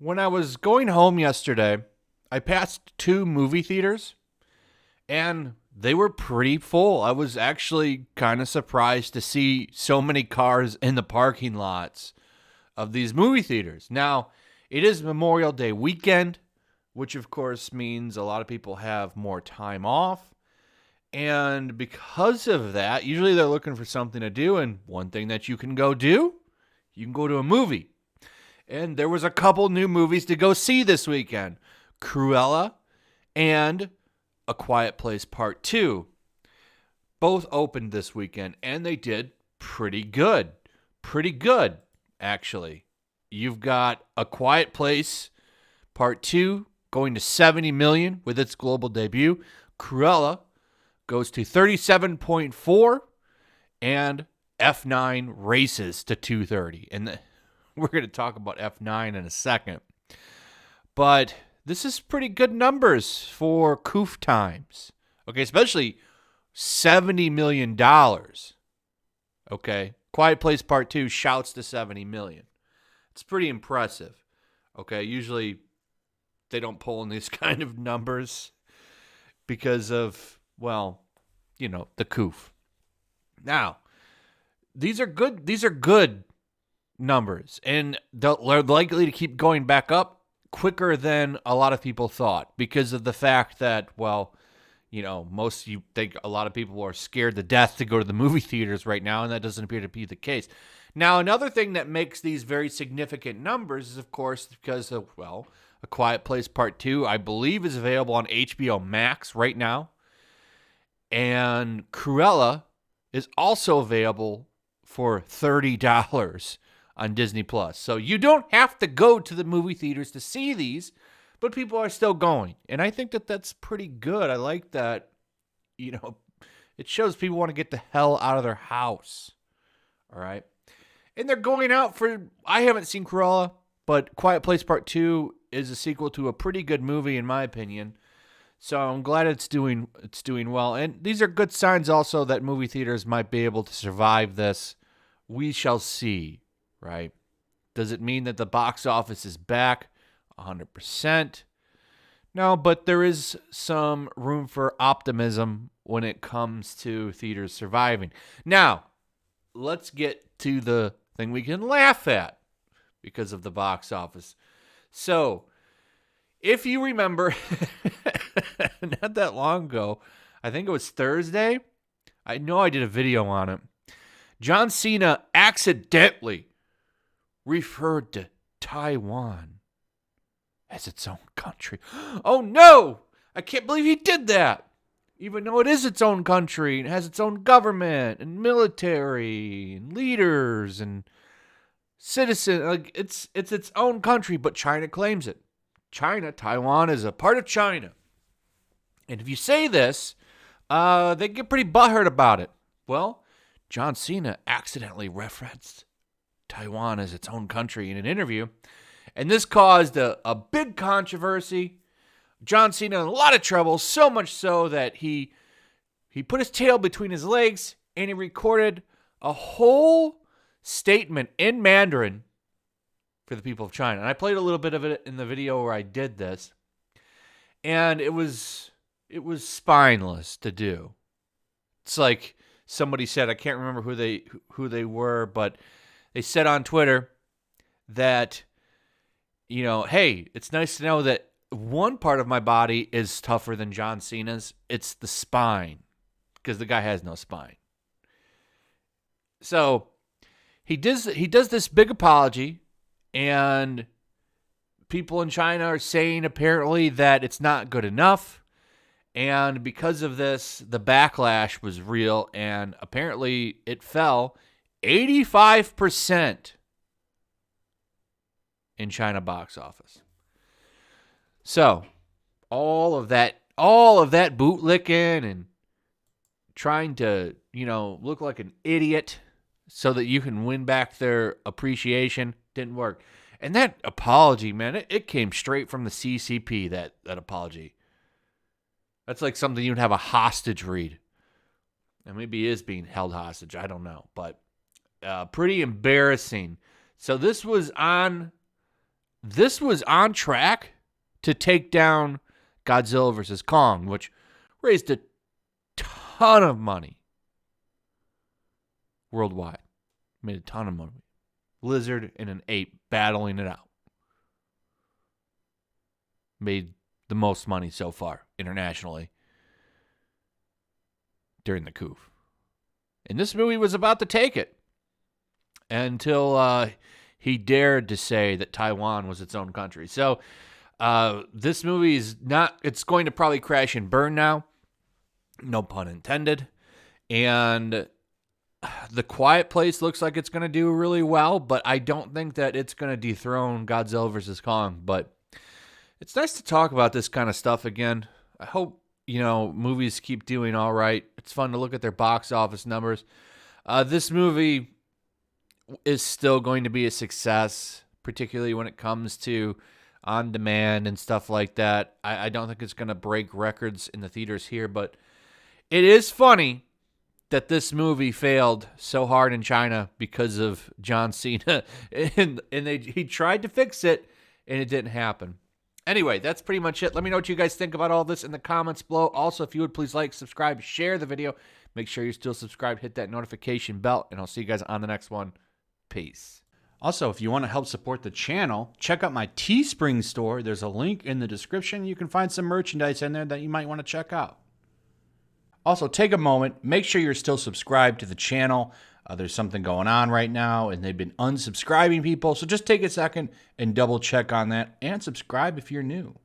When I was going home yesterday, I passed two movie theaters and they were pretty full. I was actually kind of surprised to see so many cars in the parking lots of these movie theaters. Now, it is Memorial Day weekend, which of course means a lot of people have more time off. And because of that, usually they're looking for something to do. And one thing that you can go do, you can go to a movie. And there was a couple new movies to go see this weekend. Cruella and A Quiet Place Part 2. Both opened this weekend, and they did pretty good. Pretty good, actually. You've got A Quiet Place Part 2 going to 70 million with its global debut. Cruella goes to 37.4, and F9 races to 230. And we're going to talk about F9 in a second. But this is pretty good numbers for Coof times. Okay, especially $70 million. Okay, Quiet Place Part 2 shouts to 70 million. It's pretty impressive. Okay, usually they don't pull in these kind of numbers because of, well, the Coof. Now, these are good numbers, and they're likely to keep going back up quicker than a lot of people thought because of the fact that, well, you think a lot of people are scared to death to go to the movie theaters right now, and that doesn't appear to be the case. Now, another thing that makes these very significant numbers is, of course, because of, well, A Quiet Place Part 2, I believe, is available on HBO Max right now, and Cruella is also available for $30 on Disney Plus. So you don't have to go to the movie theaters to see these, but people are still going. And I think that that's pretty good. I like that, it shows people want to get the hell out of their house. All right. And they're going out for, I haven't seen Cruella, but Quiet Place Part 2 is a sequel to a pretty good movie in my opinion. So I'm glad it's doing well. And these are good signs also that movie theaters might be able to survive this. We shall see. Right? Does it mean that the box office is back 100%? No, but there is some room for optimism when it comes to theaters surviving. Now, let's get to the thing we can laugh at because of the box office. So, if you remember, not that long ago, I think it was Thursday, I know I did a video on it. John Cena accidentally referred to Taiwan as its own country. Oh no! I can't believe he did that. Even though it is its own country and has its own government and military and leaders and citizens, like it's its own country, but China claims it. Taiwan is a part of China. And if you say this, they get pretty butthurt about it. Well, John Cena accidentally referenced Taiwan as its own country in an interview, and this caused a big controversy. John Cena in a lot of trouble, so much so that he put his tail between his legs and he recorded a whole statement in Mandarin for the people of China. And I played a little bit of it in the video where I did this, and it was spineless to do. It's like somebody said, I can't remember who they were, but they said on Twitter that, hey, it's nice to know that one part of my body is tougher than John Cena's. It's the spine, because the guy has no spine. So he does this big apology, and people in China are saying apparently that it's not good enough. And because of this, the backlash was real, and apparently it fell 85% in China box office. So, all of that bootlicking and trying to, look like an idiot so that you can win back their appreciation didn't work. And that apology, man, it came straight from the CCP, that apology. That's like something you'd have a hostage read. And maybe he is being held hostage. I don't know. But pretty embarrassing. So this was on this was on track to take down Godzilla vs. Kong, which raised a ton of money worldwide. Made a ton of money. Lizard and an ape battling it out. Made the most money so far internationally during the coup. And this movie was about to take it until he dared to say that Taiwan was its own country. So this movie is not, it's going to probably crash and burn now. No pun intended. And The Quiet Place looks like it's going to do really well, but I don't think that it's going to dethrone Godzilla vs. Kong. But it's nice to talk about this kind of stuff again. I hope, movies keep doing all right. It's fun to look at their box office numbers. This movie is still going to be a success, particularly when it comes to on demand and stuff like that. I don't think it's going to break records in the theaters here, but it is funny that this movie failed so hard in China because of John Cena, and he tried to fix it, and it didn't happen. Anyway, that's pretty much it. Let me know what you guys think about all this in the comments below. Also, if you would, please like, subscribe, share the video. Make sure you're still subscribed. Hit that notification bell, and I'll see you guys on the next one. Peace. Also, if you want to help support the channel, check out my Teespring store. There's a link in the description. You can find some merchandise in there that you might want to check out. Also, take a moment. Make sure you're still subscribed to the channel. There's something going on right now, and they've been unsubscribing people. So just take a second and double check on that, and subscribe if you're new.